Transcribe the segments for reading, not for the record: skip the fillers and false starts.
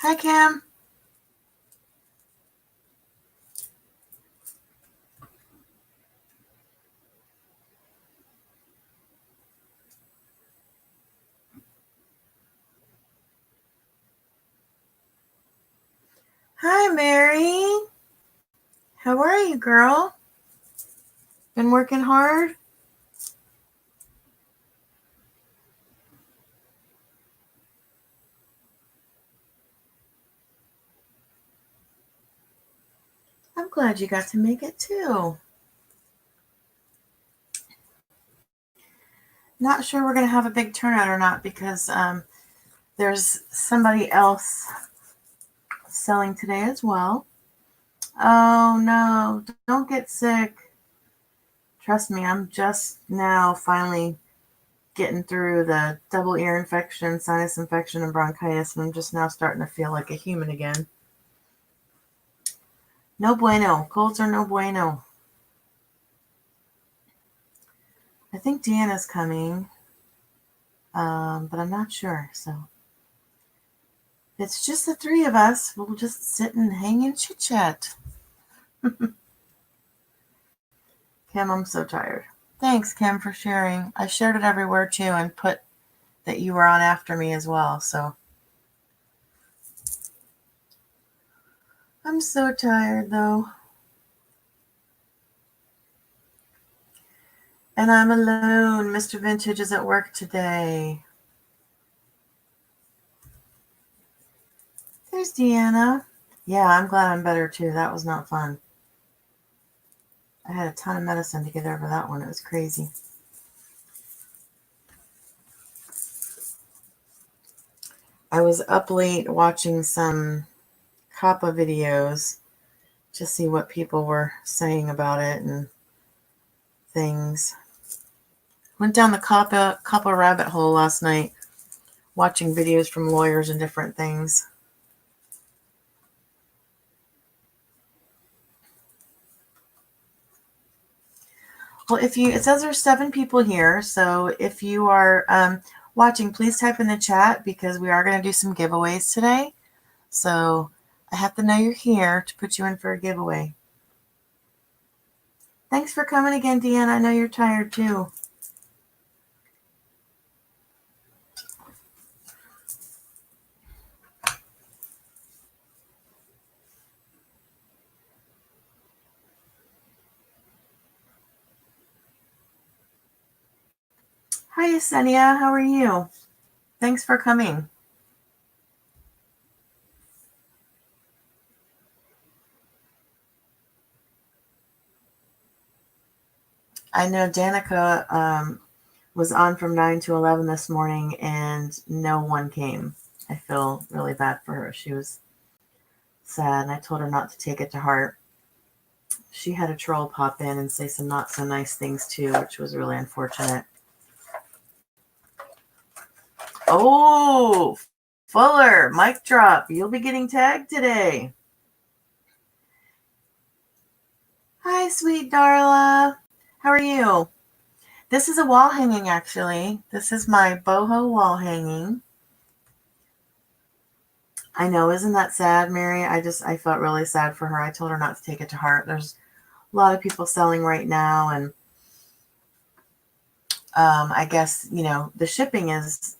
Hi, Kim. Hi, Mary. How are you, girl? Been working hard? I'm glad you got to make it too. Not sure we're going to have a big turnout or not because there's somebody else selling today as well. Oh, no. Don't get sick. Trust me, I'm just now finally getting through the double ear infection, sinus infection, and bronchitis, and I'm just now starting to feel like a human again. No bueno. Colds are no bueno. I think Deanna's coming, but I'm not sure. So if it's just the three of us, we'll just sit and hang and chit chat. Kim, I'm so tired. Thanks, Kim, for sharing. I shared it everywhere too and put that you were on after me as well. So I'm so tired though. And I'm alone. Mr. Vintage is at work today. There's Deanna. Yeah, I'm glad I'm better too. That was not fun. I had a ton of medicine to get over that one. It was crazy. I was up late watching some Kappa videos to see what people were saying about it and things. Went down the Kappa rabbit hole last night, watching videos from lawyers and different things. Well, it says there's 7 people here, so if you are watching, please type in the chat because we are going to do some giveaways today. So I have to know you're here to put you in for a giveaway. Thanks for coming again, Deanna. I know you're tired too. Hi, Yesenia. How are you? Thanks for coming. I know Danica was on from 9 to 11 this morning and no one came. I feel really bad for her. She was sad and I told her not to take it to heart. She had a troll pop in and say some not so nice things too, which was really unfortunate. Oh, Fuller, mic drop. You'll be getting tagged today. Hi, sweet Darla. How are you? This is a wall hanging, actually. This is my boho wall hanging. I know, isn't that sad, Mary? I felt really sad for her. I told her not to take it to heart. There's a lot of people selling right now, and I guess, the shipping is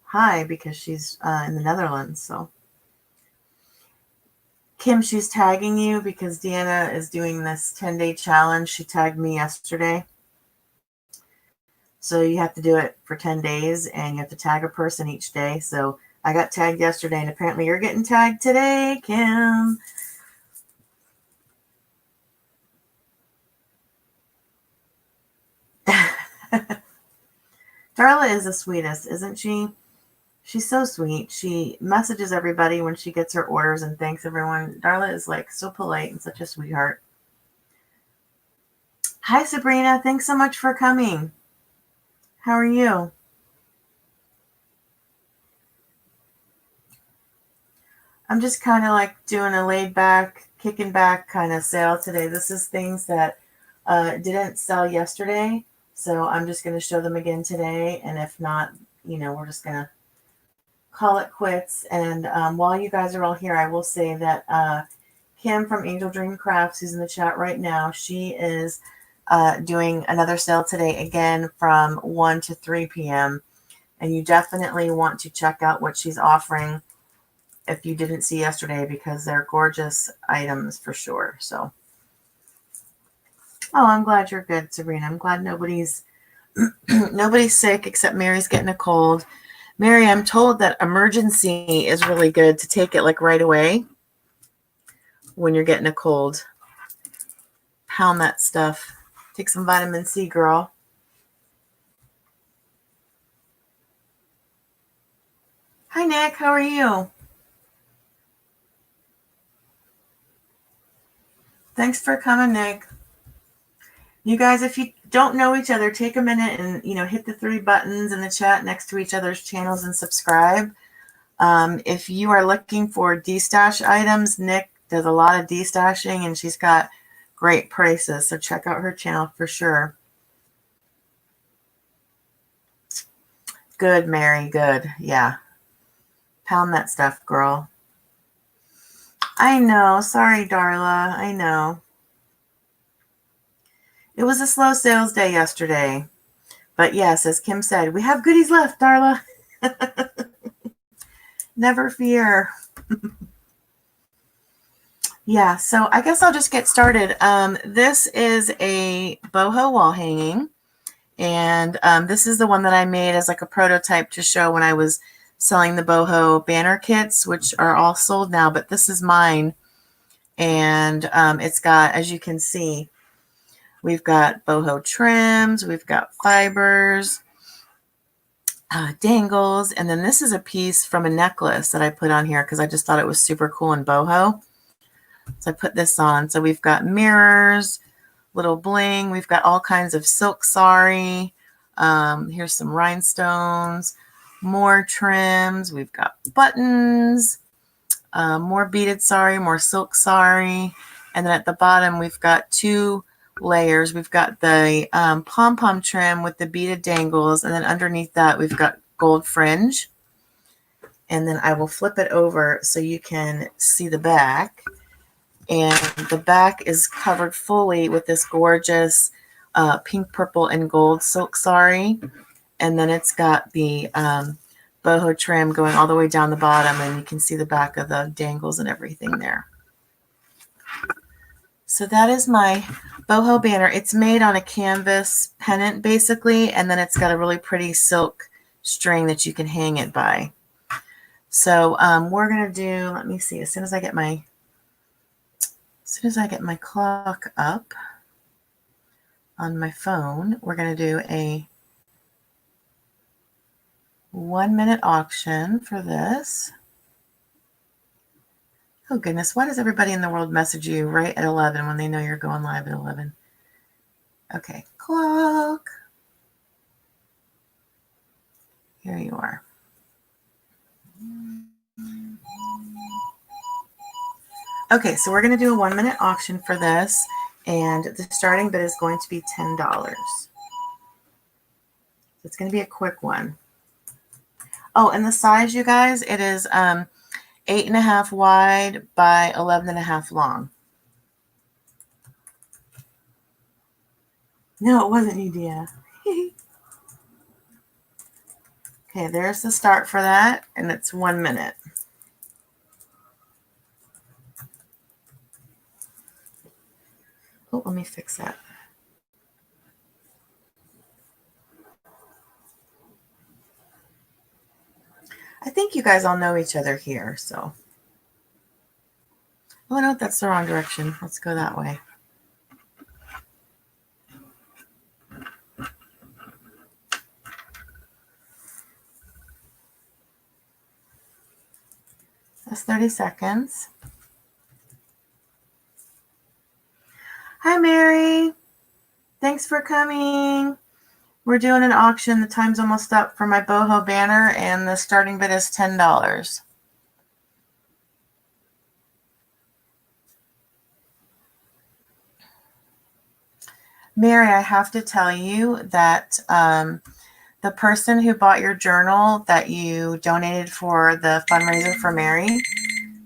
high because she's in the Netherlands. So Kim, she's tagging you because Deanna is doing this 10-day challenge. She tagged me yesterday. So you have to do it for 10 days and you have to tag a person each day. So I got tagged yesterday and apparently you're getting tagged today, Kim. Darla is the sweetest, isn't she? She's so sweet. She messages everybody when she gets her orders and thanks everyone. Darla is like so polite and such a sweetheart. Hi, Sabrina. Thanks so much for coming. How are you? I'm just kind of like doing a laid back, kicking back kind of sale today. This is things that didn't sell yesterday. So I'm just going to show them again today. And if not, we're just going to call it quits. And while you guys are all here, I will say that Kim from Angeldreamcrafts, who's in the chat right now, she is doing another sale today, again from 1 to 3 p.m. And you definitely want to check out what she's offering if you didn't see yesterday, because they're gorgeous items for sure. So, oh, I'm glad you're good, Sabrina. I'm glad nobody's nobody's sick except Mary's getting a cold. Mary, I'm told that emergency is really good to take it like right away when you're getting a cold. Pound that stuff. Take some vitamin C, girl. Hi, Nick. How are you? Thanks for coming, Nick. You guys, if you don't know each other, take a minute and, hit the 3 buttons in the chat next to each other's channels and subscribe. If you are looking for de-stash items, Nick does a lot of de-stashing, and she's got great prices. So check out her channel for sure. Good, Mary. Good. Yeah. Pound that stuff, girl. I know. Sorry, Darla. I know. It was a slow sales day yesterday. But yes, as Kim said, we have goodies left, Darla. Never fear. Yeah, so I guess I'll just get started. This is a boho wall hanging. And this is the one that I made as like a prototype to show when I was selling the boho banner kits, which are all sold now. But this is mine. And it's got, as you can see, we've got boho trims, we've got fibers, dangles, and then this is a piece from a necklace that I put on here because I just thought it was super cool in boho. So I put this on. So we've got mirrors, little bling. We've got all kinds of silk sari. Here's some rhinestones, more trims. We've got buttons, more beaded sari, more silk sari. And then at the bottom, we've got 2 layers. We've got the pom-pom trim with the beaded dangles, and then underneath that we've got gold fringe. And then I will flip it over so you can see the back. And the back is covered fully with this gorgeous pink, purple, and gold silk sari. And then it's got the boho trim going all the way down the bottom, and you can see the back of the dangles and everything there. So that is my boho banner. It's made on a canvas pennant, basically, and then it's got a really pretty silk string that you can hang it by. So we're going to do, let me see, as soon as I get my clock up on my phone, we're going to do a 1-minute auction for this. Oh, goodness. Why does everybody in the world message you right at 11 when they know you're going live at 11? Okay, clock. Here you are. Okay, so we're going to do a 1-minute auction for this, and the starting bid is going to be $10. So it's going to be a quick one. Oh, and the size, you guys, it is 8.5 wide by 11.5 long. No, it wasn't you, Dia. Okay, there's the start for that, and it's 1 minute. Oh, let me fix that. I think you guys all know each other here, so. Oh, no, that's the wrong direction. Let's go that way. That's 30 seconds. Hi, Mary. Thanks for coming. We're doing an auction. The time's almost up for my boho banner, and the starting bid is $10. Mary, I have to tell you that the person who bought your journal that you donated for the fundraiser for Mary.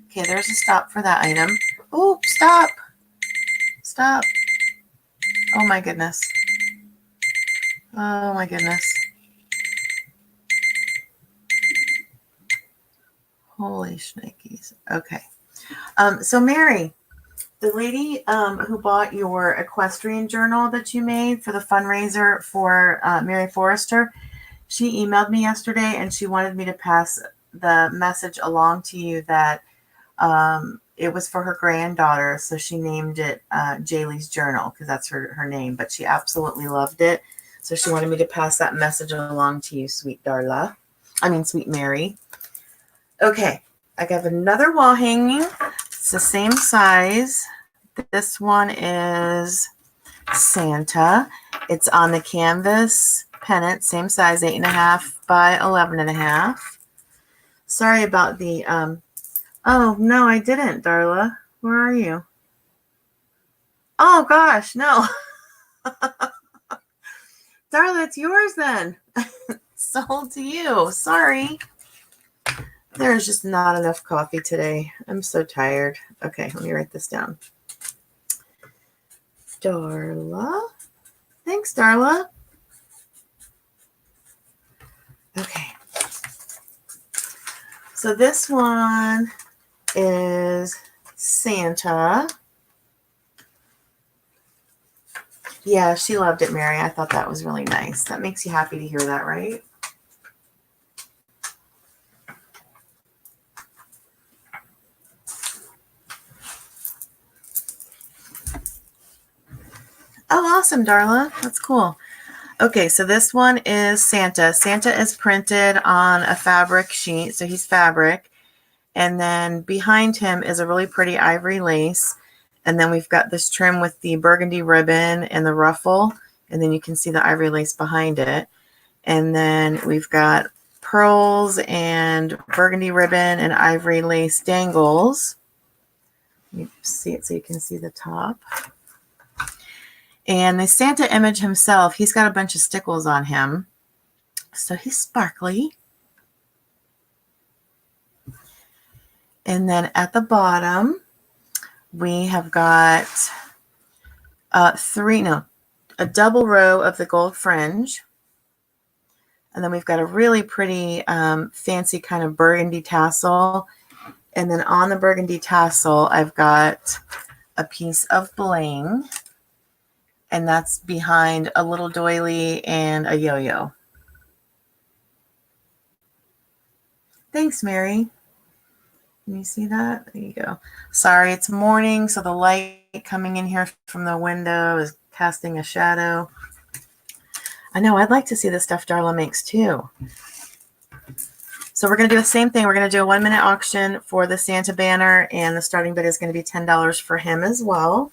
Okay, there's a stop for that item. Oh, stop. Stop. Oh my goodness. Oh my goodness. Holy shnikes. Okay. So Mary, the lady who bought your equestrian journal that you made for the fundraiser for Mary Forrester, she emailed me yesterday and she wanted me to pass the message along to you that it was for her granddaughter. So she named it Jaylee's Journal because that's her name, but she absolutely loved it. So she wanted me to pass that message along to you, sweet Darla. Sweet Mary. Okay, I have another wall hanging. It's the same size. This one is Santa. It's on the canvas pennant, same size, 8.5 by 11.5. Sorry about the, oh, no, I didn't, Darla. Where are you? Oh, gosh, no. Darla, it's yours then. Sold to you. Sorry. There's just not enough coffee today. I'm so tired. Okay, let me write this down. Darla. Thanks, Darla. Okay. So this one is Santa. Yeah, she loved it, Mary. I thought that was really nice. That makes you happy to hear that, right? Oh, awesome, Darla. That's cool. Okay, so this one is Santa. Santa is printed on a fabric sheet, so he's fabric. And then behind him is a really pretty ivory lace. And then we've got this trim with the burgundy ribbon and the ruffle. And then you can see the ivory lace behind it. And then we've got pearls and burgundy ribbon and ivory lace dangles. You see it so you can see the top. And the Santa image himself, he's got a bunch of stickles on him. So he's sparkly. And then at the bottom, we have got a double row of the gold fringe. And then we've got a really pretty fancy kind of burgundy tassel. And then on the burgundy tassel, I've got a piece of bling. And that's behind a little doily and a yo-yo. Thanks, Mary. Can you see that? There you go. Sorry, it's morning, so the light coming in here from the window is casting a shadow. I know, I'd like to see the stuff Darla makes too. So we're going to do the same thing. We're going to do a 1-minute auction for the Santa banner, and the starting bid is going to be $10 for him as well.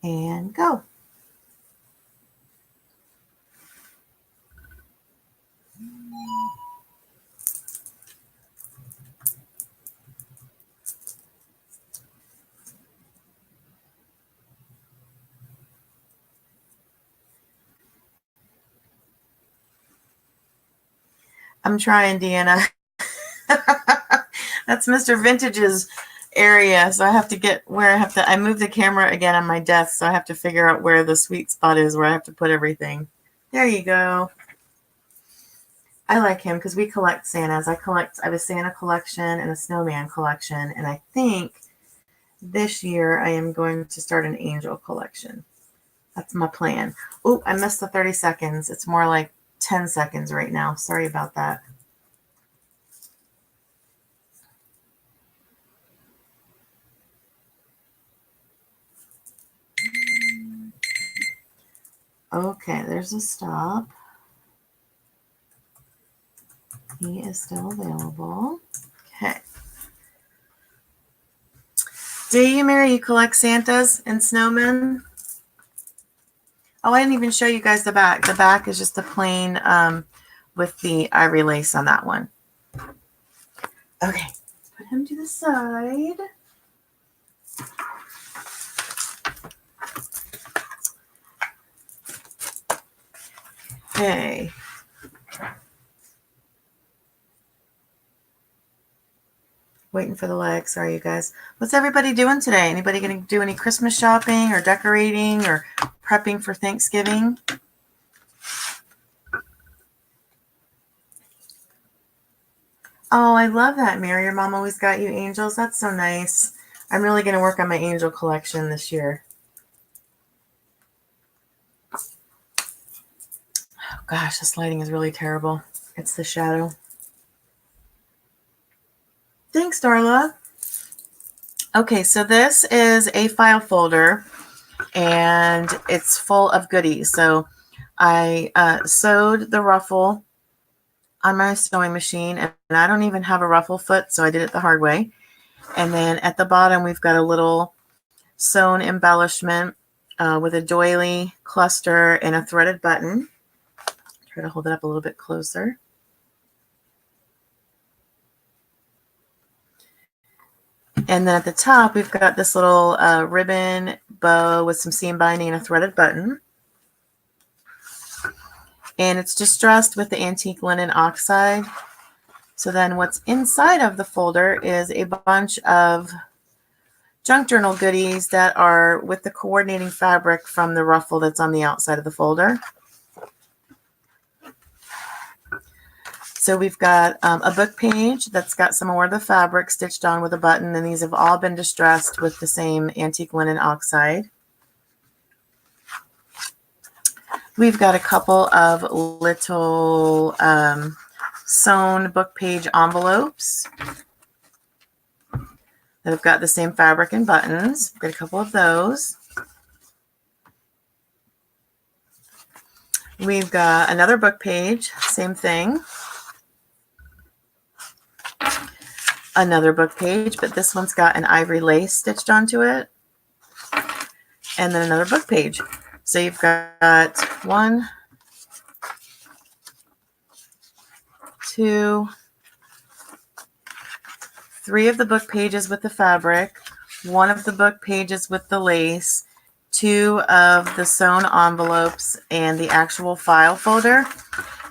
And go. I'm trying, Deanna. That's Mr. Vintage's area, so I have to get where I move the camera again on my desk, so I have to figure out where the sweet spot is where I have to put everything. There you go. I like him because we collect Santas. I have a Santa collection and a snowman collection, and I think this year I am going to start an angel collection. That's my plan. Oh, I missed the 30 seconds. It's more like 10 seconds right now. Sorry about that. Okay, there's a stop. He is still available. Okay. Do you, Mary, you collect Santas and snowmen? Oh, I didn't even show you guys the back. The back is just a plain with the ivory lace on that one. Okay, put him to the side. Okay. Waiting for the legs. Sorry, you guys. What's everybody doing today? Anybody going to do any Christmas shopping or decorating or prepping for Thanksgiving? Oh, I love that, Mary. Your mom always got you angels. That's so nice. I'm really going to work on my angel collection this year. Oh, gosh, this lighting is really terrible. It's the shadow. Thanks, Darla. Okay, so this is a file folder, and it's full of goodies. So I sewed the ruffle on my sewing machine, and I don't even have a ruffle foot, so I did it the hard way. And then at the bottom, we've got a little sewn embellishment with a doily cluster and a threaded button. Try to hold it up a little bit closer. And then at the top, we've got this little ribbon bow with some seam binding and a threaded button. And it's distressed with the antique linen oxide. So then what's inside of the folder is a bunch of junk journal goodies that are with the coordinating fabric from the ruffle that's on the outside of the folder. So we've got a book page that's got some more of the fabric stitched on with a button, and these have all been distressed with the same antique linen oxide. We've got a couple of little sewn book page envelopes that have got the same fabric and buttons. Got a couple of those. We've got another book page, same thing. Another book page, but this one's got an ivory lace stitched onto it. And then another book page. So you've got 1, 2, 3 of the book pages with the fabric, 1 of the book pages with the lace, 2 of the sewn envelopes, and the actual file folder.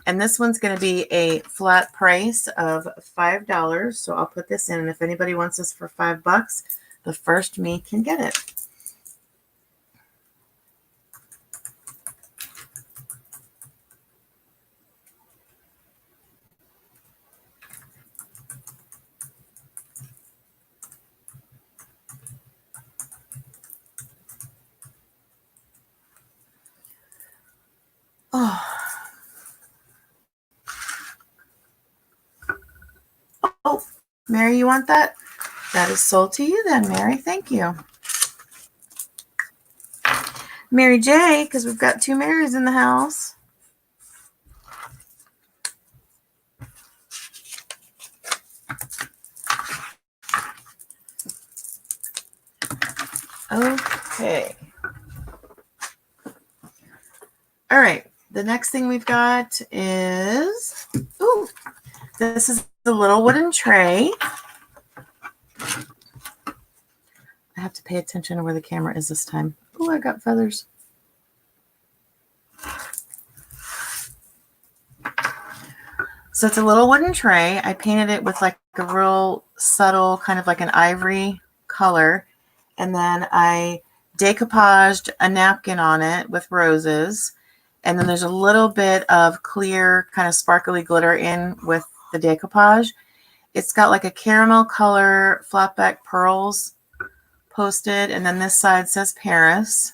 And this one's going to be a flat price of $5. So I'll put this in, and if anybody wants this for $5, the first me can get it. Oh, Mary, you want that? That is sold to you then, Mary. Thank you. Mary J, because we've got 2 Marys in the house. Okay. All right. The next thing we've got is, this is the little wooden tray. I have to pay attention to where the camera is this time. Oh, I got feathers. So it's a little wooden tray. I painted it with like a real subtle, kind of like an ivory color. And then I decoupaged a napkin on it with roses. And then there's a little bit of clear, kind of sparkly glitter in with the decoupage. It's got like a caramel color flat back pearls posted. And then this side says Paris.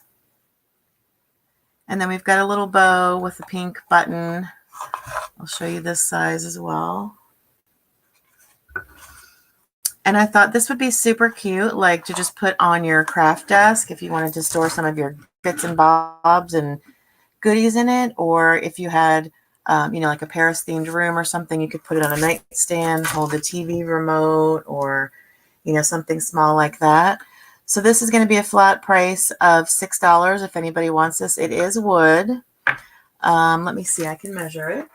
And then we've got a little bow with a pink button. I'll show you this size as well. And I thought this would be super cute, like to just put on your craft desk if you wanted to store some of your bits and bobs and goodies in it. Or if you had, like a Paris themed room or something, you could put it on a nightstand, hold a TV remote, or, something small like that. So this is going to be a flat price of $6 if anybody wants this. It is wood. Let me see, I can measure it.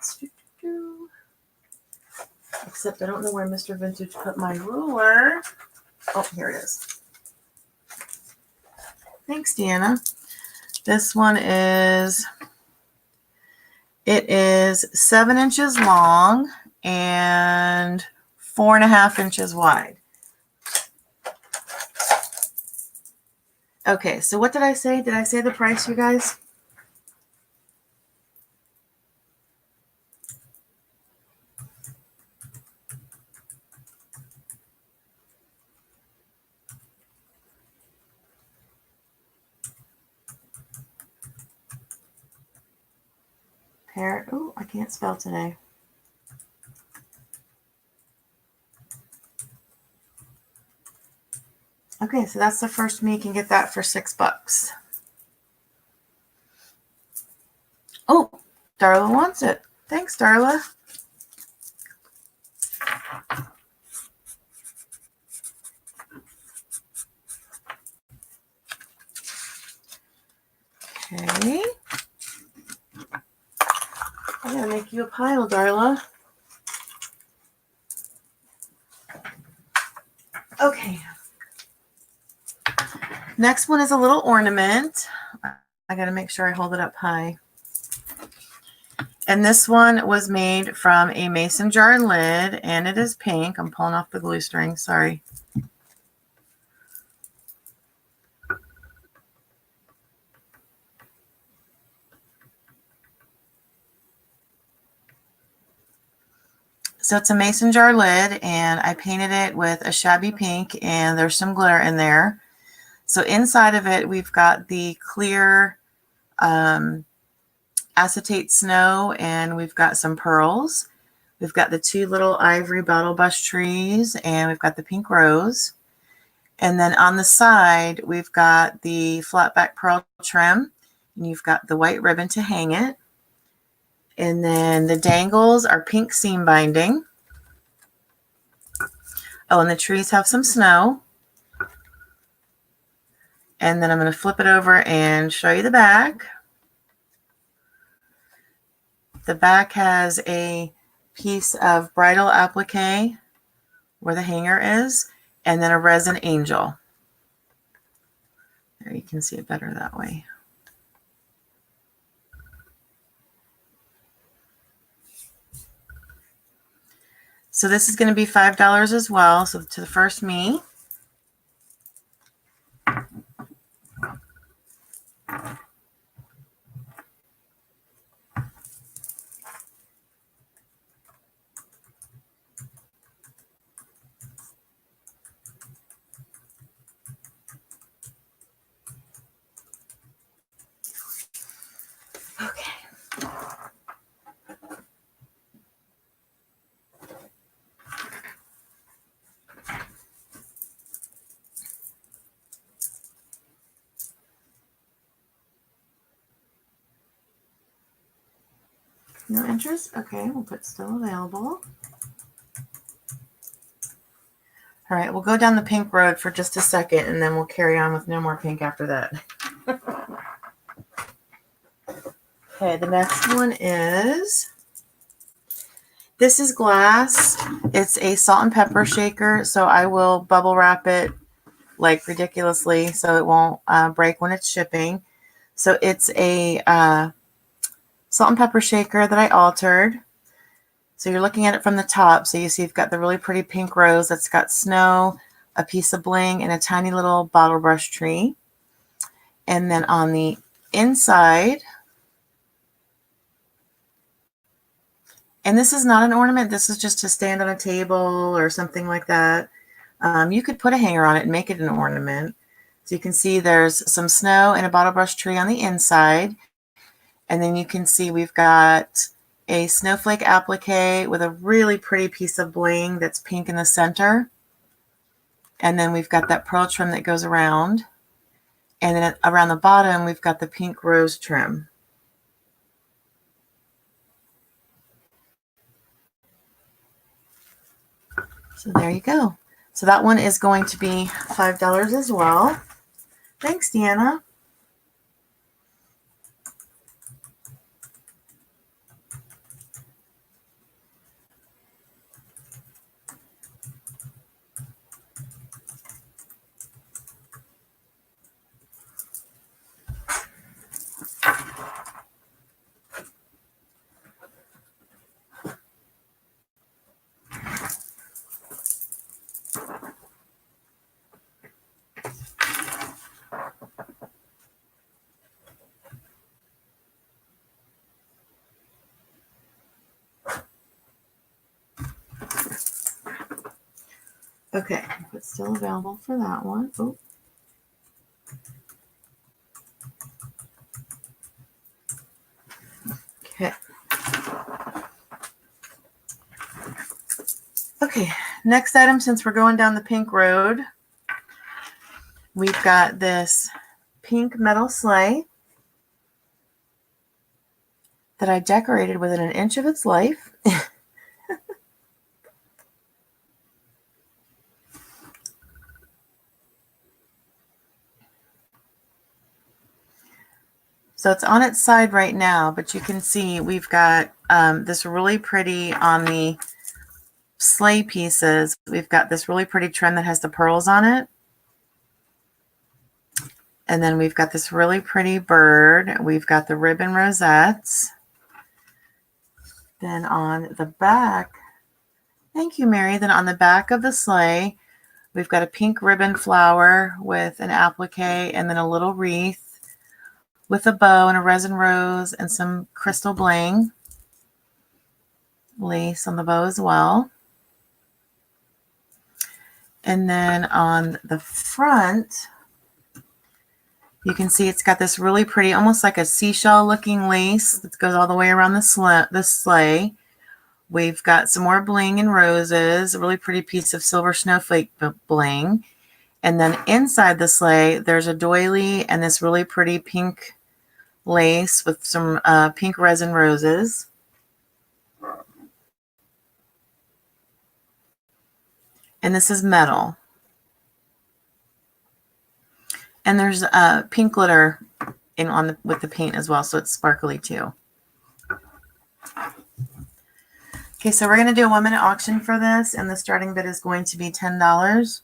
Except I don't know where Mr. Vintage put my ruler. Oh, here it is. Thanks, Deanna. This one is, it is 7 inches long and 4.5 inches wide. Okay, so what did I say? Did I say the price, you guys? Oh, I can't spell today. Okay, so that's the first me. You can get that for $6. Oh, Darla wants it. Thanks, Darla. Okay. I'm going to make you a pile, Darla. Okay. Next one is a little ornament. I got to make sure I hold it up high. And this one was made from a mason jar lid, and it is pink. I'm pulling off the glue string. Sorry. So it's a mason jar lid, and I painted it with a shabby pink, and there's some glitter in there. So inside of it, we've got the clear acetate snow, and we've got some pearls. We've got the 2 little ivory bottle brush trees, and we've got the pink rose. And then on the side, we've got the flat back pearl trim, and you've got the white ribbon to hang it. And then the dangles are pink seam binding. Oh, and the trees have some snow. And then I'm going to flip it over and show you the back. The back has a piece of bridal applique where the hanger is, and then a resin angel. There, you can see it better that way. So this is going to be $5 as well. So to the first me. Okay. No interest? Okay, we'll put still available. All right, we'll go down the pink road for just a second, and then we'll carry on with no more pink after that. Okay, the next one is, this is glass. It's a salt and pepper shaker, so I will bubble wrap it like ridiculously so it won't break when it's shipping. So it's a salt and pepper shaker that I altered. So you're looking at it from the top. So you see you've got the really pretty pink rose that's got snow, a piece of bling, and a tiny little bottle brush tree. And then on the inside, and this is not an ornament. This is just to stand on a table or something like that. You could put a hanger on it and make it an ornament. So you can see there's some snow and a bottle brush tree on the inside. And then you can see we've got a snowflake applique with a really pretty piece of bling that's pink in the center. And then we've got that pearl trim that goes around. And then around the bottom, we've got the pink rose trim. So there you go. So that one is going to be $5 as well. Thanks, Deanna. Okay, it's still available for that one. Oh. Okay. Okay, next item, since we're going down the pink road, we've got this pink metal sleigh that I decorated within an inch of its life. So it's on its side right now, but you can see we've got this really pretty on the sleigh pieces. We've got this really pretty trim that has the pearls on it. And then we've got this really pretty bird. We've got the ribbon rosettes. Then on the back, thank you, Mary. Then on the back of the sleigh, we've got a pink ribbon flower with an applique and then a little wreath with a bow and a resin rose and some crystal bling lace on the bow as well. And then on the front, you can see it's got this really pretty, almost like a seashell looking lace that goes all the way around the sleigh. We've got some more bling and roses, a really pretty piece of silver snowflake bling. And then inside the sleigh, there's a doily and this really pretty pink lace with some pink resin roses. And this is metal. And there's pink glitter with the paint as well, so it's sparkly too. Okay, so we're going to do a 1-minute auction for this, and the starting bid is going to be $10.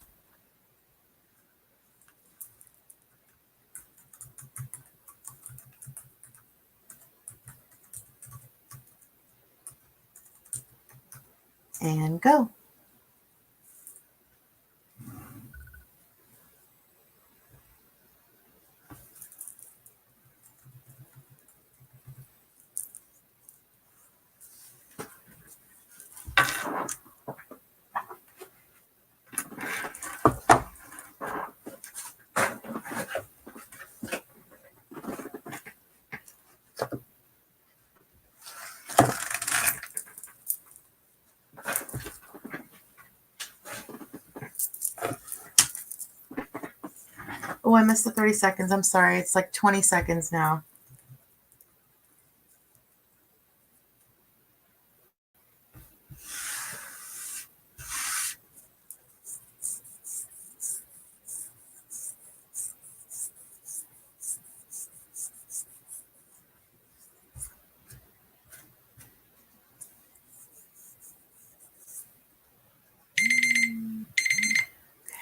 And go. Oh, I missed the 30 seconds. I'm sorry. It's like 20 seconds now.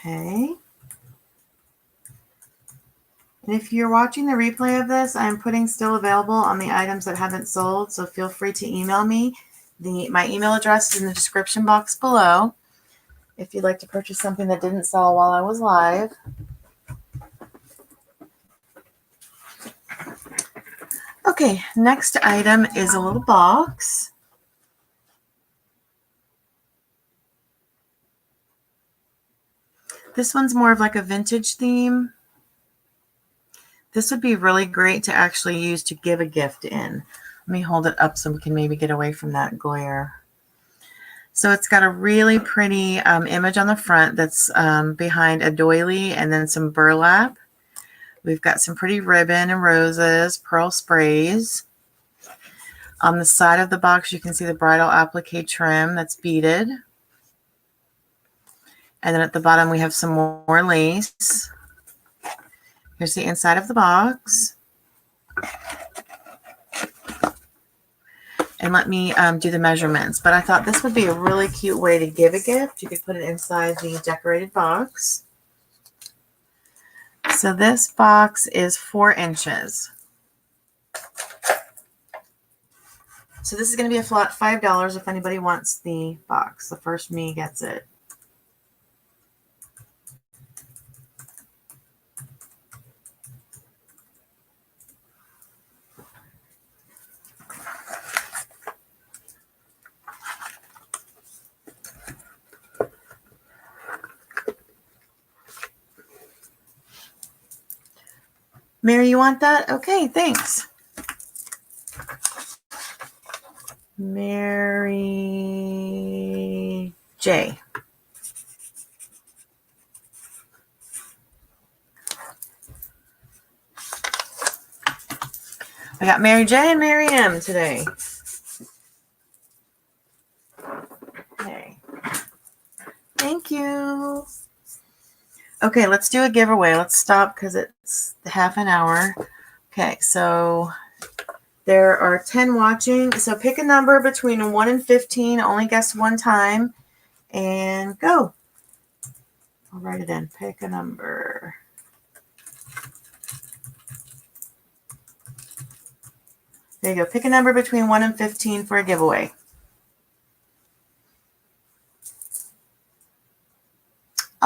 Okay. And if you're watching the replay of this, I'm putting still available on the items that haven't sold, so feel free to email me. My email address is in the description box below if you'd like to purchase something that didn't sell while I was live. Okay, next item is a little box. This one's more of like a vintage theme. This would be really great to actually use to give a gift in. Let me hold it up so we can maybe get away from that glare. So it's got a really pretty image on the front that's behind a doily and then some burlap. We've got some pretty ribbon and roses, pearl sprays. On the side of the box, you can see the bridal applique trim that's beaded. And then at the bottom, we have some more lace. Here's the inside of the box. And let me do the measurements. But I thought this would be a really cute way to give a gift. You could put it inside the decorated box. So this box is 4 inches. So this is going to be a flat $5 if anybody wants the box. The first me gets it. Mary, you want that? Okay, thanks. Mary J. I got Mary J and Mary M today. Okay. Thank you. Okay, let's do a giveaway. Let's stop because it's half an hour. Okay, so there are 10 watching. So pick a number between 1 and 15. Only guess one time. And go. I'll write it in. Pick a number. There you go. Pick a number between 1 and 15 for a giveaway.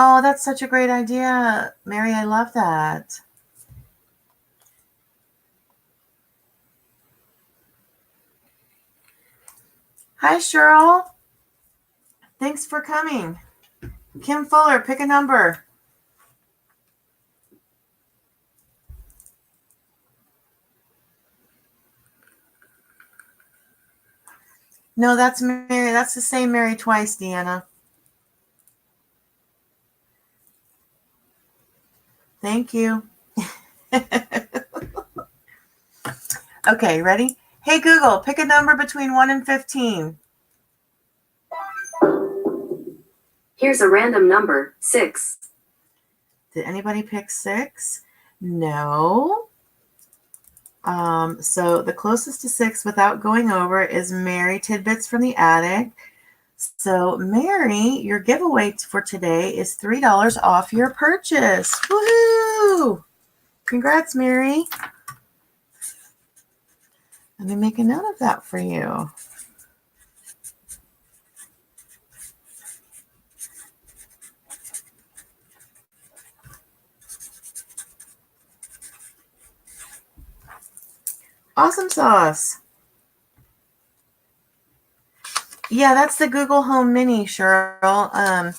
Oh, that's such a great idea. Mary, I love that. Hi, Cheryl. Thanks for coming. Kim Fuller, pick a number. No, that's Mary. That's the same Mary twice, Deanna. Thank you. Okay, ready? Hey, Google, pick a number between 1 and 15. Here's a random number, 6. Did anybody pick 6? No. So the closest to 6 without going over is Mary Tidbits from the Attic. So Mary, your giveaway for today is $3 off your purchase. Woohoo! Congrats, Mary. Let me make a note of that for you. Awesome sauce. Yeah, that's the Google Home Mini, Cheryl.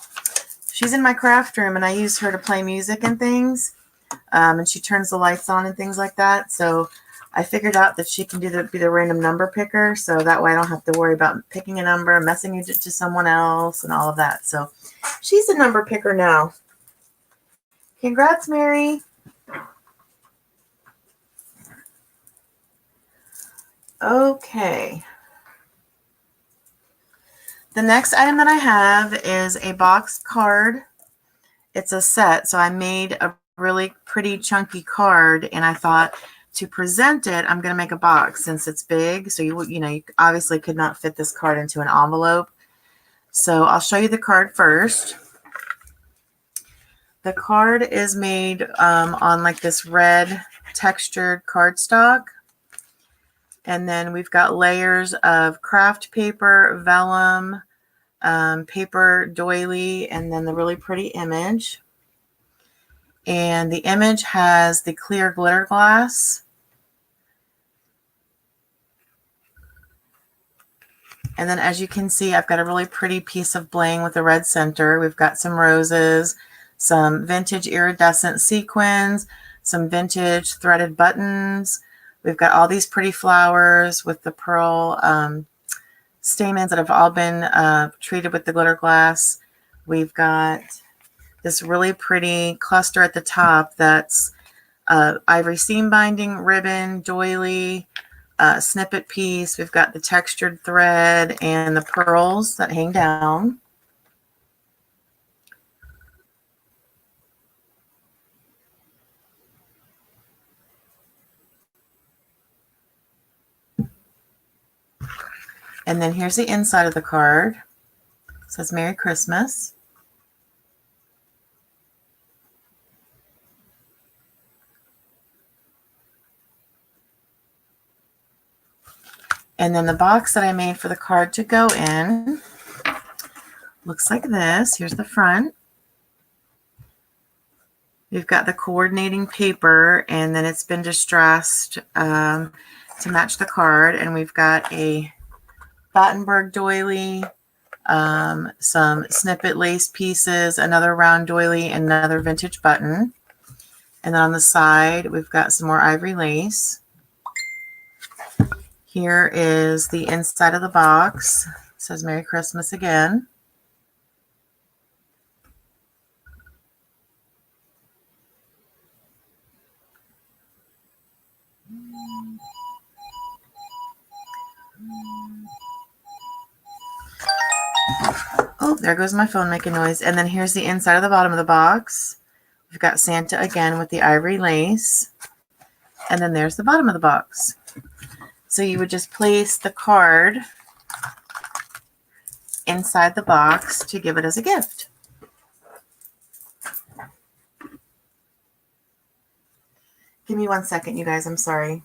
She's in my craft room, and I use her to play music and things. And she turns the lights on and things like that. So I figured out that she can be the random number picker. So that way I don't have to worry about picking a number and messing it to someone else and all of that. So she's a number picker now. Congrats, Mary. Okay. The next item that I have is a box card. It's a set. So I made a really pretty chunky card, and I thought to present it, I'm going to make a box since it's big. So you obviously could not fit this card into an envelope. So I'll show you the card first. The card is made on like this red textured cardstock. And then we've got layers of craft paper, vellum, paper doily, and then the really pretty image. And the image has the clear glitter glass. And then as you can see, I've got a really pretty piece of bling with a red center. We've got some roses, some vintage iridescent sequins, some vintage threaded buttons. We've got all these pretty flowers with the pearl stamens that have all been treated with the glitter glass. We've got this really pretty cluster at the top that's ivory seam binding, ribbon, doily, snippet piece. We've got the textured thread and the pearls that hang down. And then here's the inside of the card. It says Merry Christmas. And then the box that I made for the card to go in looks like this. Here's the front. We've got the coordinating paper, and then it's been distressed to match the card. And we've got a Battenberg doily, some snippet lace pieces, another round doily, and another vintage button. And then on the side, we've got some more ivory lace. Here is the inside of the box. It says Merry Christmas again. Oh, there goes my phone making noise. And then here's the inside of the bottom of the box. We've got Santa again with the ivory lace. And then there's the bottom of the box. So you would just place the card inside the box to give it as a gift. Give me 1 second, you guys. I'm sorry.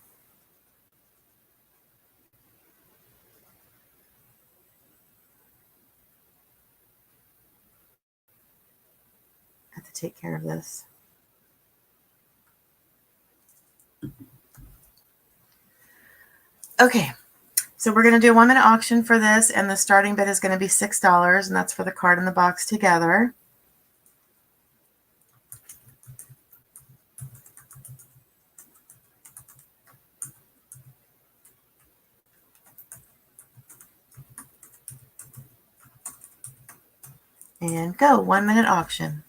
I have to take care of this. Okay, so we're going to do a 1-minute auction for this, and the starting bid is going to be $6, and that's for the card and the box together. And go, 1-minute auction.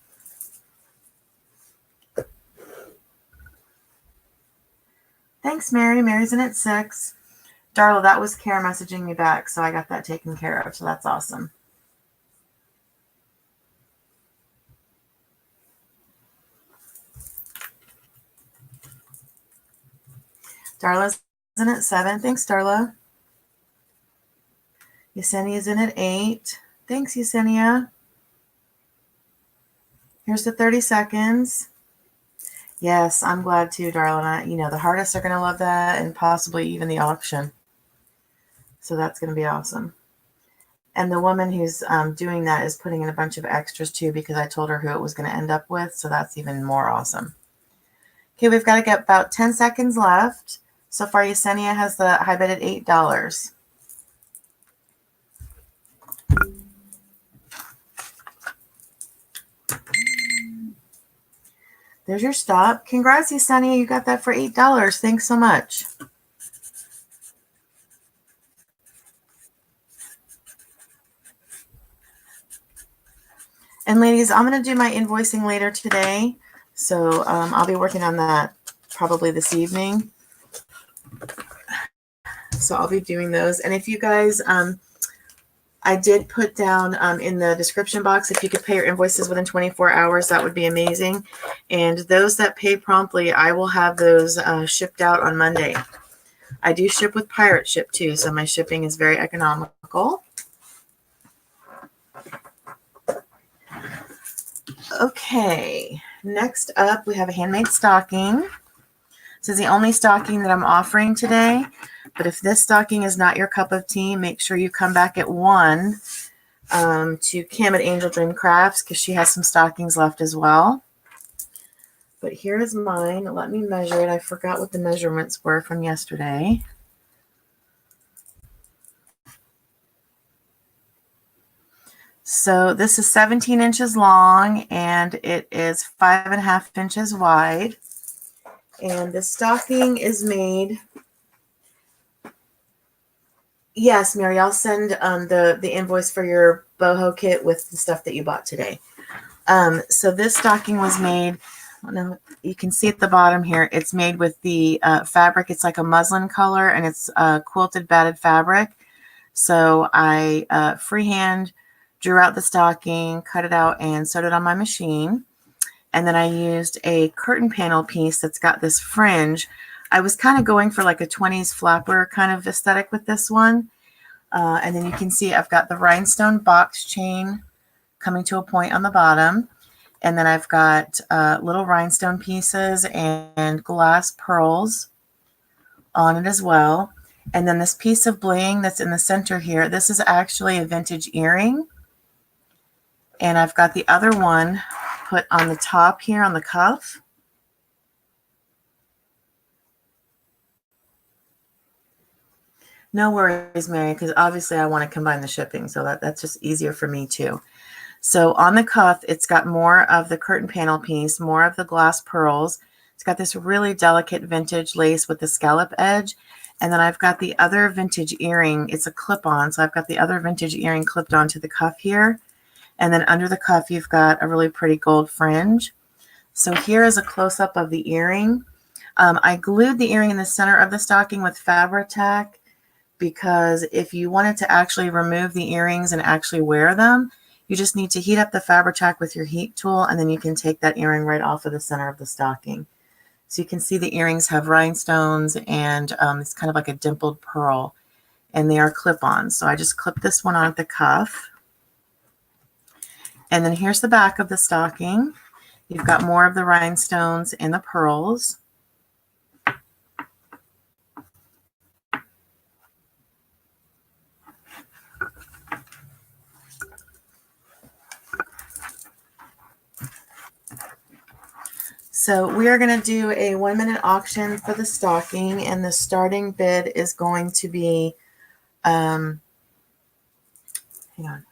Thanks, Mary. Mary's in at 6. Darla, that was Kara messaging me back, so I got that taken care of, so that's awesome. Darla's in at 7. Thanks, Darla. Yesenia's in at 8. Thanks, Yesenia. Here's the 30 seconds. Yes, I'm glad too, Darla. You know, the artists are going to love that, and possibly even the auction. So that's going to be awesome. And the woman who's doing that is putting in a bunch of extras too, because I told her who it was going to end up with. So that's even more awesome. Okay, we've got to get about 10 seconds left. So far, Yesenia has the high bid at $8. There's your stop. Congrats, Yesenia. You got that for $8. Thanks so much. And ladies, I'm going to do my invoicing later today. So I'll be working on that probably this evening. So I'll be doing those. And if you guys, I did put down in the description box, if you could pay your invoices within 24 hours, that would be amazing. And those that pay promptly, I will have those shipped out on Monday. I do ship with Pirate Ship too, so my shipping is very economical. Okay, next up we have a handmade stocking. This is the only stocking that I'm offering today, but if this stocking is not your cup of tea, make sure you come back at 1 to Kim at Angeldreamcrafts, because she has some stockings left as well. But here is mine. Let me measure it. I forgot what the measurements were from yesterday. So this is 17 inches long, and it is 5.5 inches wide. And the stocking is made. Yes, Mary, I'll send the invoice for your boho kit with the stuff that you bought today. So this stocking was made. I don't know, you can see at the bottom here. It's made with the fabric. It's like a muslin color, and it's quilted batted fabric. So I freehand drew out the stocking, cut it out, and sewed it on my machine. And then I used a curtain panel piece that's got this fringe. I was kind of going for like a 20s flapper kind of aesthetic with this one. And then you can see I've got the rhinestone box chain coming to a point on the bottom. And then I've got little rhinestone pieces and glass pearls on it as well. And then this piece of bling that's in the center here, this is actually a vintage earring. And I've got the other one put on the top here on the cuff. No worries, Mary, because obviously I want to combine the shipping, so that's just easier for me too. So on the cuff, it's got more of the curtain panel piece, more of the glass pearls. It's got this really delicate vintage lace with the scallop edge. And then I've got the other vintage earring. It's a clip-on, so I've got the other vintage earring clipped onto the cuff here. And then under the cuff, you've got a really pretty gold fringe. So here is a close-up of the earring. I glued the earring in the center of the stocking with Fabri-Tac because if you wanted to actually remove the earrings and actually wear them, you just need to heat up the Fabri-Tac with your heat tool, and then you can take that earring right off of the center of the stocking. So you can see the earrings have rhinestones, and it's kind of like a dimpled pearl, and they are clip-on. So I just clip this one on at the cuff. And then here's the back of the stocking. You've got more of the rhinestones and the pearls. So we are going to do a 1-minute auction for the stocking, and the starting bid is going to be, hang on.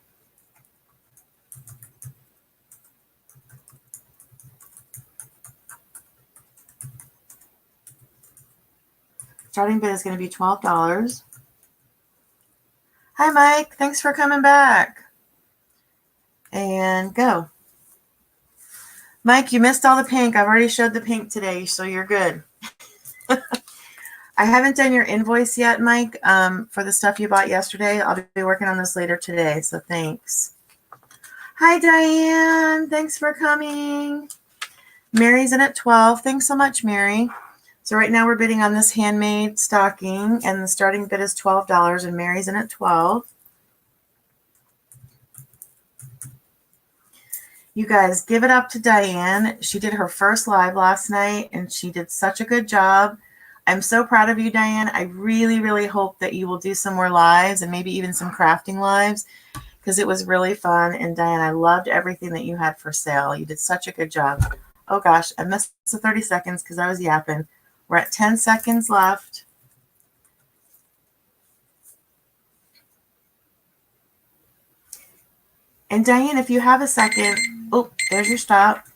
Starting bid is going to be $12. Hi, Mike. Thanks for coming back. And go. Mike, you missed all the pink. I've already showed the pink today, so you're good. I haven't done your invoice yet, Mike, for the stuff you bought yesterday. I'll be working on this later today, so thanks. Hi, Diane. Thanks for coming. Mary's in at 12. Thanks so much, Mary. So right now we're bidding on this handmade stocking, and the starting bid is $12, and Mary's in at 12. You guys, give it up to Diane. She did her first live last night, and she did such a good job. I'm so proud of you, Diane. I really, really hope that you will do some more lives and maybe even some crafting lives, because it was really fun. And Diane, I loved everything that you had for sale. You did such a good job. Oh gosh, I missed the 30 seconds because I was yapping. We're at 10 seconds left. And Diane, if you have a second, oh, there's your stop.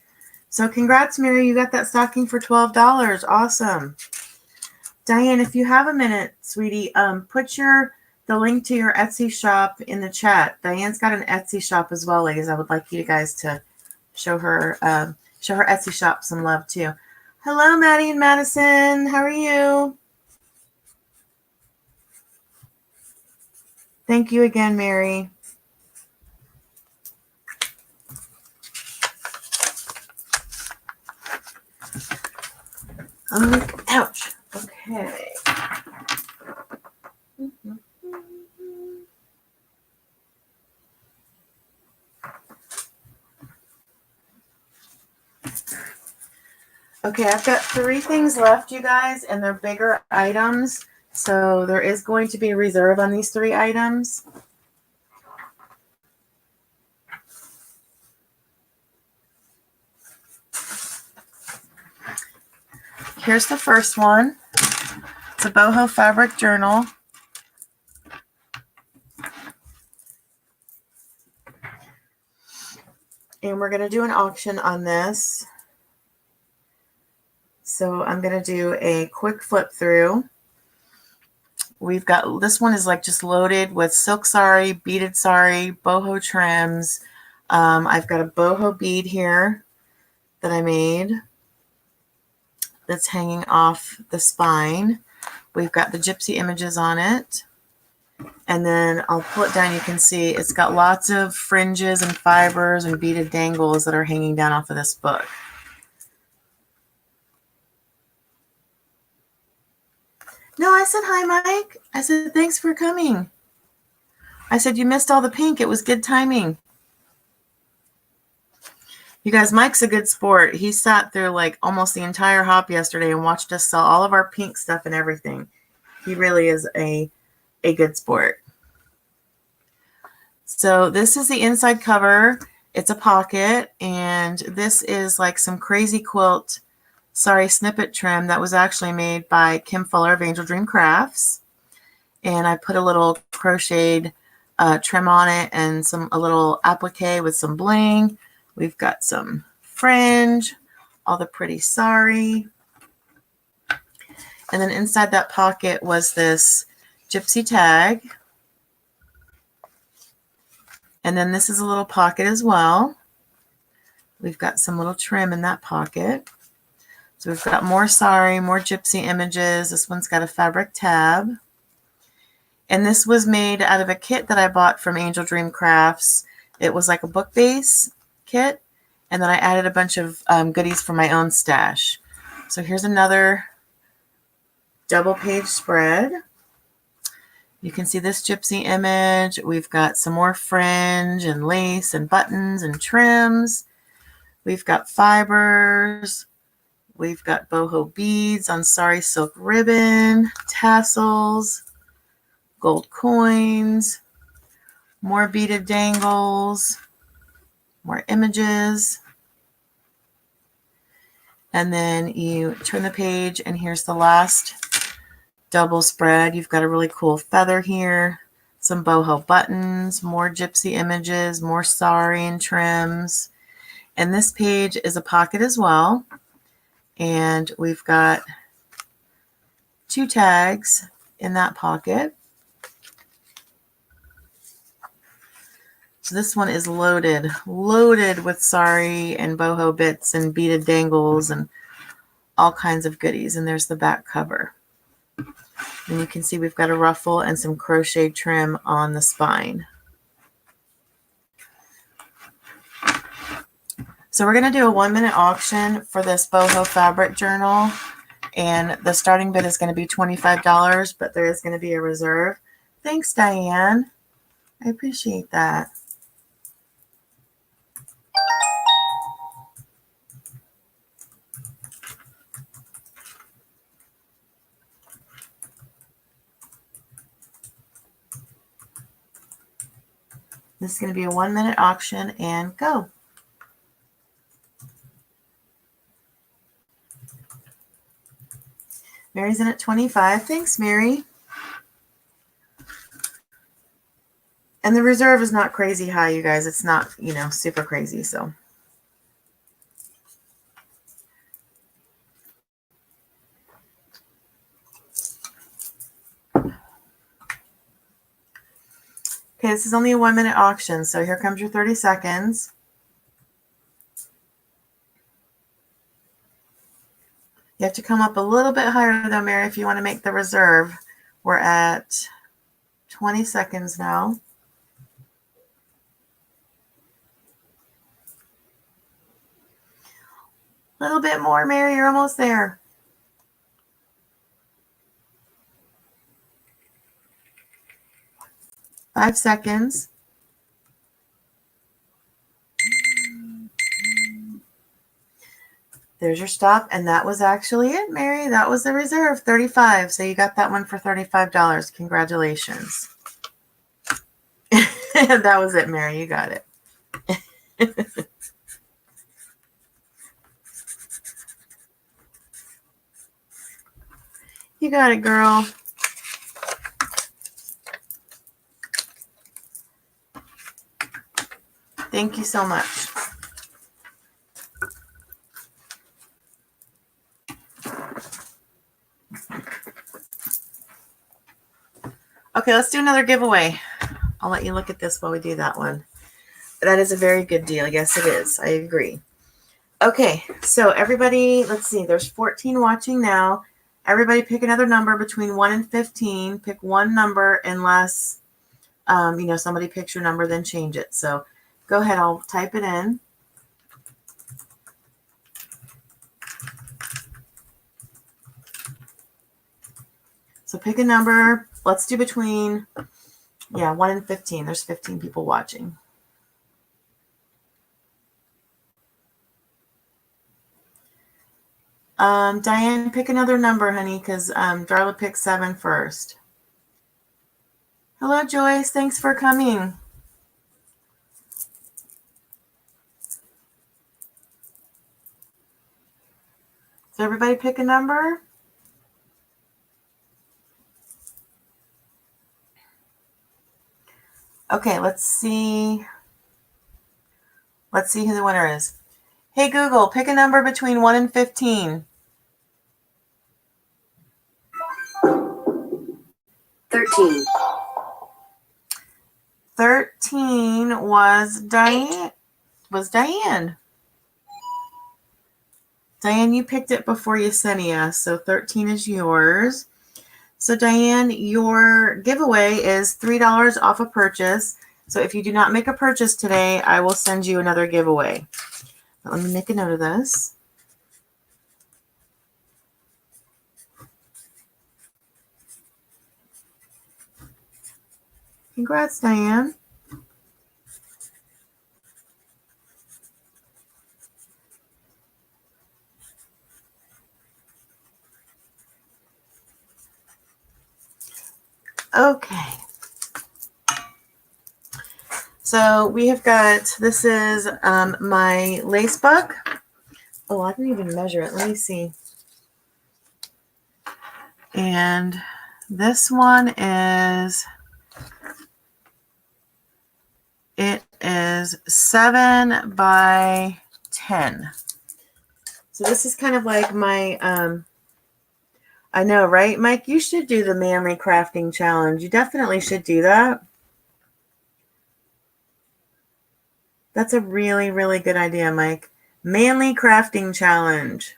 So congrats, Mary. You got that stocking for $12. Awesome. Diane, if you have a minute, sweetie, put the link to your Etsy shop in the chat. Diane's got an Etsy shop as well, ladies. I would like you guys to show her Etsy shop some love too. Hello, Maddie and Madison. How are you? Thank you again, Mary. Ouch. Okay. Okay, I've got 3 things left, you guys, and they're bigger items. So there is going to be a reserve on these 3 items. Here's the first one. It's a boho fabric journal. And we're going to do an auction on this. So I'm going to do a quick flip through. We've got, this one is like just loaded with silk sari, beaded sari, boho trims. I've got a boho bead here that I made that's hanging off the spine. We've got the gypsy images on it. And then I'll pull it down. You can see it's got lots of fringes and fibers and beaded dangles that are hanging down off of this book. No, I said hi, Mike. I said thanks for coming. I said you missed all the pink. It was good timing. You guys, Mike's a good sport. He sat through like almost the entire hop yesterday and watched us sell all of our pink stuff and everything. He really is a good sport. So this is the inside cover. It's a pocket, and this is like some crazy quilt sari snippet trim that was actually made by Kim Fuller of Angeldreamcrafts. And I put a little crocheted trim on it and a little applique with some bling. We've got some fringe, all the pretty sari. And then inside that pocket was this gypsy tag. And then this is a little pocket as well. We've got some little trim in that pocket. So we've got more sari, more gypsy images. This one's got a fabric tab. And this was made out of a kit that I bought from Angeldreamcrafts. It was like a book base kit. And then I added a bunch of goodies from my own stash. So here's another double page spread. You can see this gypsy image. We've got some more fringe and lace and buttons and trims. We've got fibers. We've got boho beads on sari silk ribbon, tassels, gold coins, more beaded dangles, more images. And then you turn the page and here's the last double spread. You've got a really cool feather here, some boho buttons, more gypsy images, more sari and trims. And this page is a pocket as well. And we've got 2 tags in that pocket. So this one is loaded with sari and boho bits and beaded dangles and all kinds of goodies. And there's the back cover. And you can see we've got a ruffle and some crochet trim on the spine. So we're going to do a 1-minute auction for this boho fabric journal. And the starting bid is going to be $25, but there is going to be a reserve. Thanks, Diane. I appreciate that. This is going to be a 1-minute auction and go. Mary's in at 25. Thanks, Mary. And the reserve is not crazy high, you guys. It's not, super crazy, so. Okay, this is only a 1-minute auction, so here comes your 30 seconds. You have to come up a little bit higher though, Mary, if you want to make the reserve. We're at 20 seconds now. A little bit more, Mary, you're almost there. Five seconds. There's your stop, and that was actually it, Mary. That was the reserve, 35. So you got that one for $35. Congratulations. That was it, Mary. You got it. You got it, girl. Thank you so much. Okay, let's do another giveaway. I'll let you look at this while we do that one. That is a very good deal. Yes, it is. I agree. Okay, so everybody, let's see. There's 14 watching now. Everybody pick another number between 1 and 15. Pick one number unless, somebody picks your number, then change it. So go ahead. I'll type it in. So pick a number. Let's do between, 1 and 15. There's 15 people watching. Diane, pick another number, honey, because Darla picked 7 first. Hello, Joyce. Thanks for coming. So everybody pick a number. Okay, let's see. Let's see who the winner is. Hey, Google, pick a number between 1 and 15. 13. 13 was Diane. Diane, you picked it before Yesenia, so 13 is yours. So Diane, your giveaway is $3 off a purchase. So if you do not make a purchase today, I will send you another giveaway. But let me make a note of this. Congrats, Diane. Okay. So we have got, this is my lace book. Oh, I didn't even measure it. Let me see. And this one is, it is 7 by 10. So this is kind of like my, I know, right, Mike? You should do the manly crafting challenge. You definitely should do that. That's a really, really good idea, Mike. Manly crafting challenge.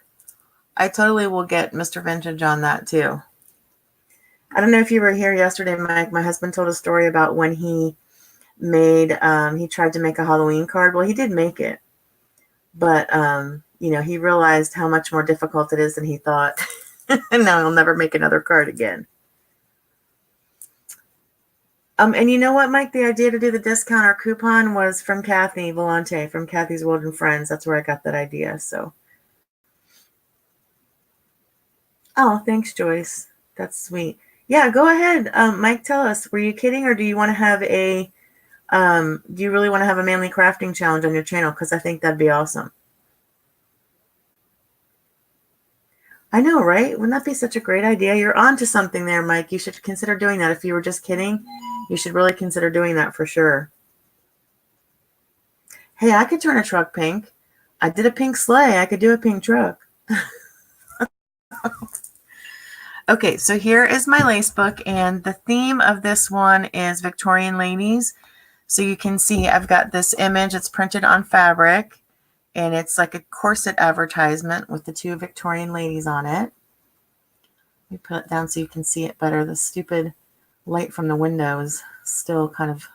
I totally will get Mr. Vintage on that too. I don't know if you were here yesterday, Mike. My husband told a story about when he made, he tried to make a Halloween card. Well, he did make it. But, you know, he realized how much more difficult it is than he thought. And now he'll never make another card again. And you know what, Mike? The idea to do the discount or coupon was from Kathy Volante, from Kathy's World and Friends. That's where I got that idea. So, oh, thanks, Joyce. That's sweet. Yeah, go ahead, Mike. Tell us. Were you kidding, or do you want to have a? Do you really want to have a manly crafting challenge on your channel? Because I think that'd be awesome. I know, right? Wouldn't that be such a great idea? You're on to something there, Mike. You should consider doing that. If you were just kidding, you should really consider doing that for sure. Hey, I could turn a truck pink. I did a pink sleigh. I could do a pink truck. Okay, so here is my lace book, and the theme of this one is Victorian ladies. So you can see I've got this image. It's printed on fabric, and it's like a corset advertisement with the two Victorian ladies on it. Let me put it down so you can see it better. The stupid light from the window is still kind of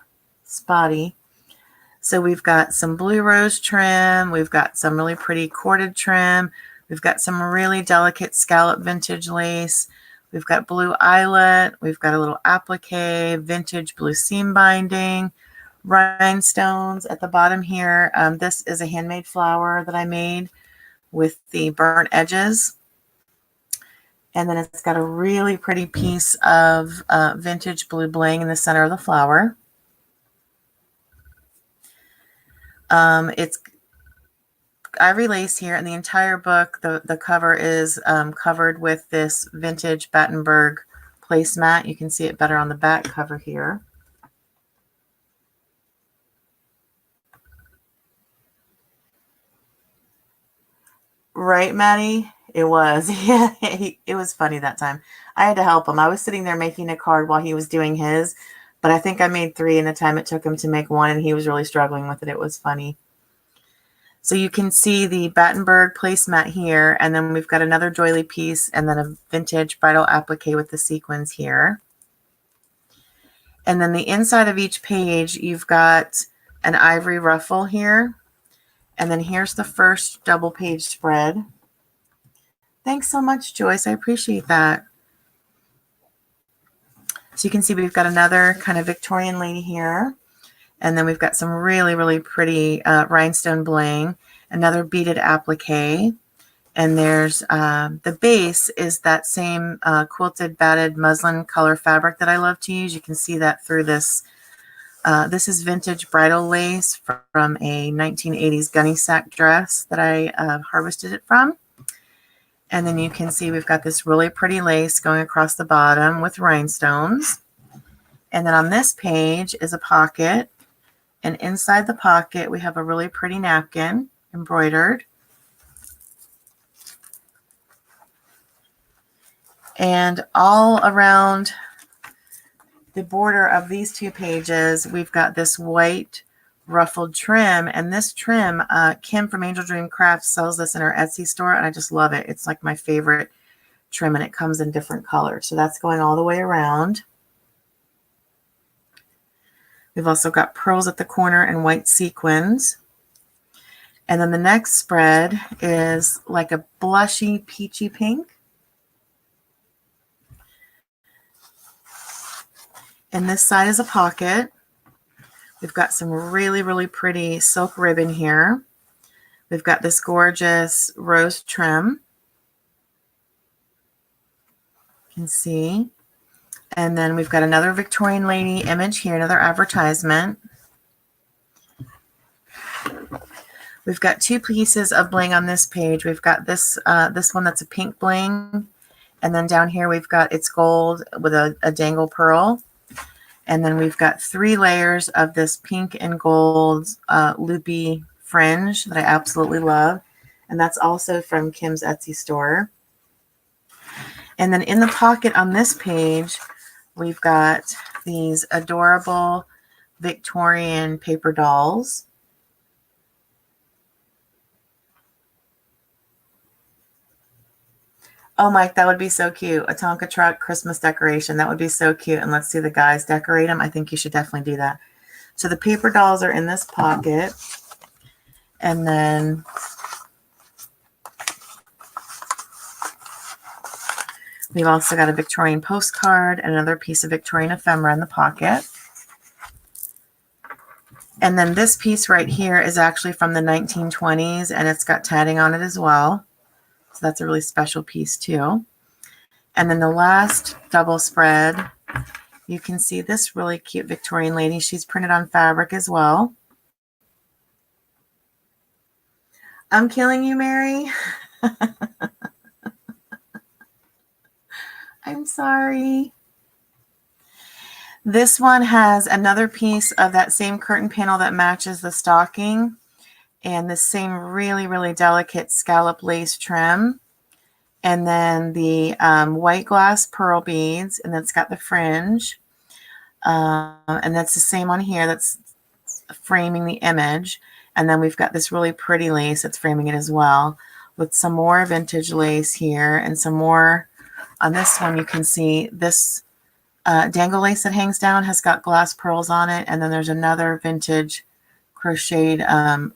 spotty. So we've got some blue rose trim. We've got some really pretty corded trim. We've got some really delicate scallop vintage lace. We've got blue eyelet. We've got a little applique, vintage blue seam binding, rhinestones at the bottom here. This is a handmade flower that I made with the burnt edges. And then it's got a really pretty piece of vintage blue bling in the center of the flower. It's ivory lace here, and the entire book, the cover is covered with this vintage Battenberg placemat. You can see it better on the back cover here. Right, Maddie? It was. Yeah, it was funny that time. I had to help him. I was sitting there making a card while he was doing his, but I think I made 3 in the time it took him to make 1, and he was really struggling with it. It was funny. So you can see the Battenberg placemat here, and then we've got another doily piece, and then a vintage bridal applique with the sequins here. And then the inside of each page, you've got an ivory ruffle here. And then here's the first double page spread. Thanks so much, Joyce. I appreciate that. So you can see we've got another kind of Victorian lady here. And then we've got some really, really pretty rhinestone bling, another beaded applique. And there's the base is that same quilted batted muslin color fabric that I love to use. You can see that through this. This is vintage bridal lace from a 1980s gunny sack dress that I harvested it from. And then you can see we've got this really pretty lace going across the bottom with rhinestones. And then on this page is a pocket. And inside the pocket, we have a really pretty napkin embroidered. And all around the border of these 2 pages, we've got this white ruffled trim, and this trim, Kim from Angeldreamcrafts sells this in her Etsy store, and I just love it. It's like my favorite trim, and it comes in different colors. So that's going all the way around. We've also got pearls at the corner and white sequins. And then the next spread is like a blushy peachy pink. And this side is a pocket. We've got some really, really pretty silk ribbon here. We've got this gorgeous rose trim. You can see. And then we've got another Victorian lady image here, another advertisement. We've got 2 pieces of bling on this page. We've got this one that's a pink bling. And then down here we've got it's gold with a dangle pearl. And then we've got 3 layers of this pink and gold loopy fringe that I absolutely love. And that's also from Kim's Etsy store. And then in the pocket on this page, we've got these adorable Victorian paper dolls. Oh, Mike, that would be so cute. A Tonka truck Christmas decoration. That would be so cute. And let's see the guys decorate them. I think you should definitely do that. So the paper dolls are in this pocket. And then we've also got a Victorian postcard and another piece of Victorian ephemera in the pocket. And then this piece right here is actually from the 1920s, and it's got tatting on it as well. So that's a really special piece too. And then the last double spread, you can see this really cute Victorian lady. She's printed on fabric as well. I'm killing you, Mary. I'm sorry. This one has another piece of that same curtain panel that matches the stocking, and the same really, really delicate scallop lace trim. And then the white glass pearl beads, and that's got the fringe. And that's the same on here that's framing the image. And then we've got this really pretty lace that's framing it as well, with some more vintage lace here and some more. On this one, you can see this dangle lace that hangs down has got glass pearls on it. And then there's another vintage crocheted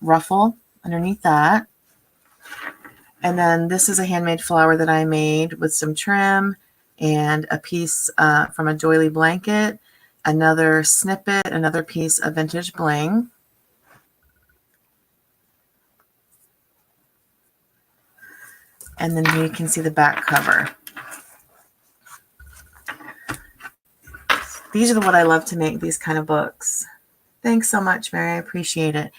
ruffle underneath that. And then this is a handmade flower that I made with some trim and a piece from a doily blanket, another snippet, another piece of vintage bling. And then here you can see the back cover. These are what I love to make, these kind of books. Thanks so much, Mary. I appreciate it.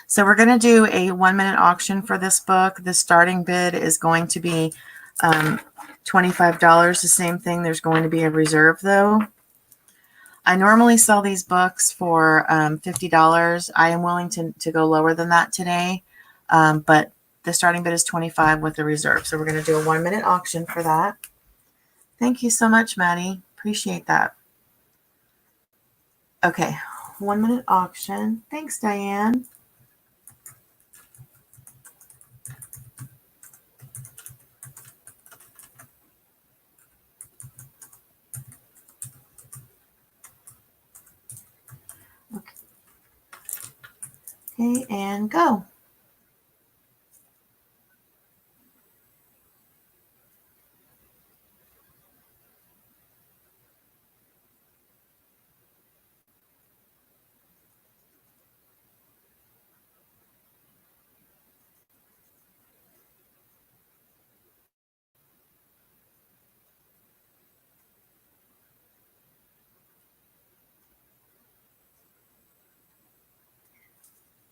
So we're going to do a 1-minute auction for this book. The starting bid is going to be $25. The same thing. There's going to be a reserve, though. I normally sell these books for $50. I am willing to go lower than that today, but the starting bid is $25 with a reserve. So we're going to do a 1-minute auction for that. Thank you so much, Maddie. Appreciate that. Okay, 1-minute auction. Thanks, Diane. Okay, and go.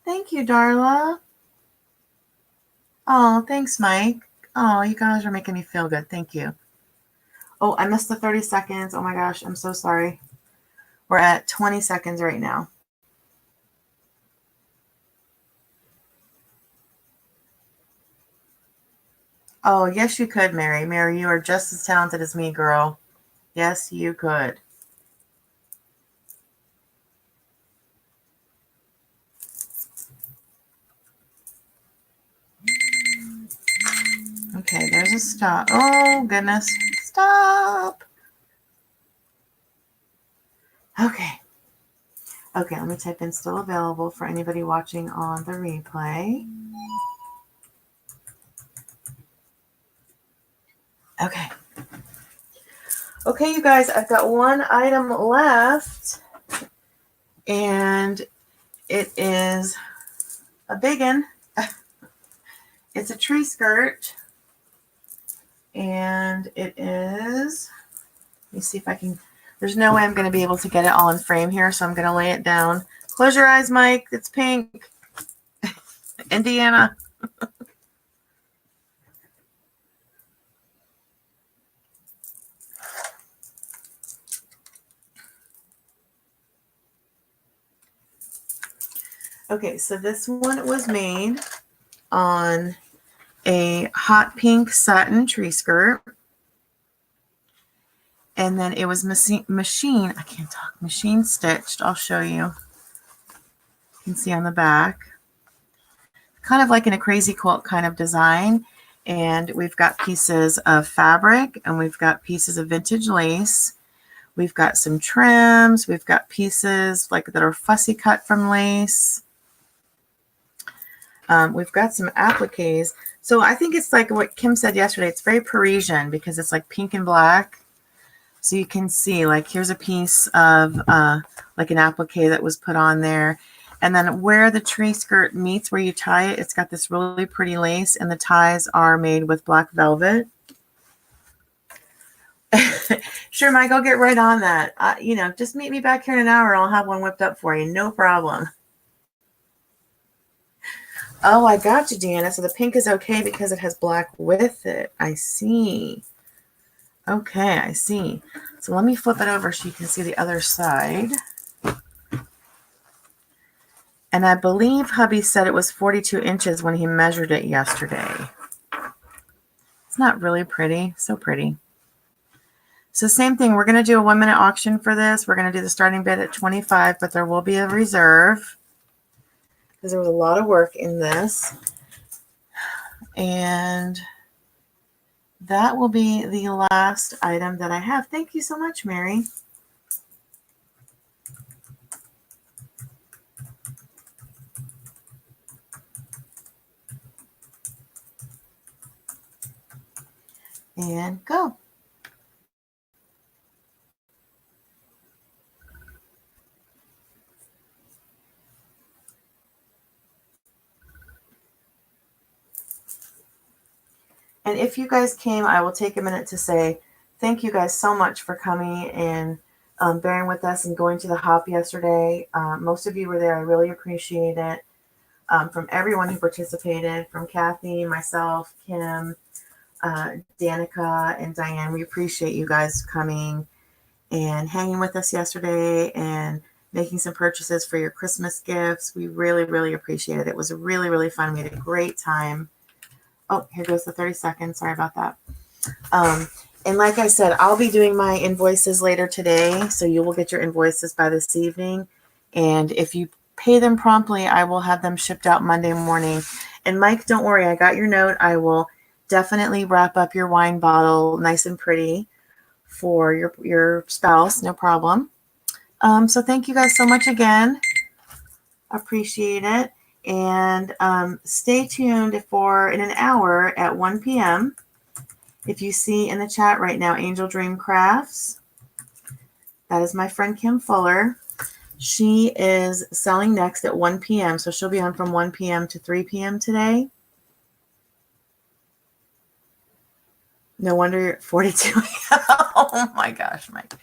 Thank you, Darla. Oh, thanks, Mike. Oh, you guys are making me feel good. Thank you. Oh, I missed the 30 seconds. Oh my gosh, I'm so sorry. We're at 20 seconds right now. Oh, yes, you could, Mary. Mary, you are just as talented as me, girl. Yes, you could. Please stop. Oh, goodness. Stop. Okay. Okay, let me type in still available for anybody watching on the replay. Okay. Okay, you guys, I've got one item left, and it is a big one. It's a tree skirt, and it is, let me see if I can, there's no way I'm going to be able to get it all in frame here, so I'm going to lay it down. Close your eyes, Mike. It's pink. Indiana. Okay, so this one was made on a hot pink satin tree skirt. And then it was machine stitched. I'll show you. You can see on the back. Kind of like in a crazy quilt kind of design. And we've got pieces of fabric, and we've got pieces of vintage lace. We've got some trims. We've got pieces like that are fussy cut from lace. We've got some appliques. So I think it's like what Kim said yesterday. It's very Parisian because it's like pink and black. So you can see, like, here's a piece of like an applique that was put on there. And then where the tree skirt meets, where you tie it, it's got this really pretty lace, and the ties are made with black velvet. Sure, Mike, I'll get right on that. You know, just meet me back here in an hour. I'll have one whipped up for you. No problem. Oh, I got you, Deanna. So the pink is okay because it has black with it. I see. Okay, I see. So let me flip it over so you can see the other side. And I believe hubby said it was 42 inches when he measured it yesterday. It's not really pretty. So pretty. So same thing. We're going to do a 1-minute auction for this. We're going to do the starting bid at 25, but there will be a reserve because there was a lot of work in this. And that will be the last item that I have. Thank you so much, Mary. And go. And if you guys came, I will take a minute to say thank you guys so much for coming and bearing with us and going to the hop yesterday. Most of you were there. I really appreciate it. From everyone who participated, from Kathy, myself, Kim, Danica, and Diane. We appreciate you guys coming and hanging with us yesterday and making some purchases for your Christmas gifts. We really, really appreciate it. It was really, really fun. We had a great time. Oh, here goes the 30 seconds. Sorry about that. And like I said, I'll be doing my invoices later today. So you will get your invoices by this evening. And if you pay them promptly, I will have them shipped out Monday morning. And Mike, don't worry. I got your note. I will definitely wrap up your wine bottle nice and pretty for your spouse. No problem. So thank you guys so much again. Appreciate it. And stay tuned for in an hour at 1 p.m. If you see in the chat right now, Angeldreamcrafts, that is my friend Kim Fuller. She is selling next at 1 p.m. So she'll be on from 1 p.m. to 3 p.m. today. No wonder you're 42. Oh my gosh, Mike.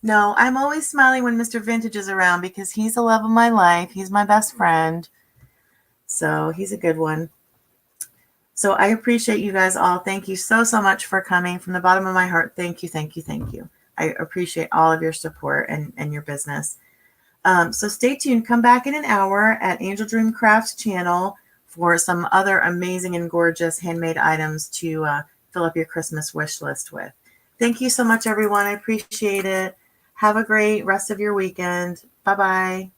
No, I'm always smiling when Mr. Vintage is around because he's the love of my life. He's my best friend. So he's a good one. So I appreciate you guys all. Thank you so, so much for coming from the bottom of my heart. Thank you, thank you, thank you. I appreciate all of your support and your business. So stay tuned. Come back in an hour at Angeldreamcrafts channel for some other amazing and gorgeous handmade items to fill up your Christmas wish list with. Thank you so much, everyone. I appreciate it. Have a great rest of your weekend. Bye-bye.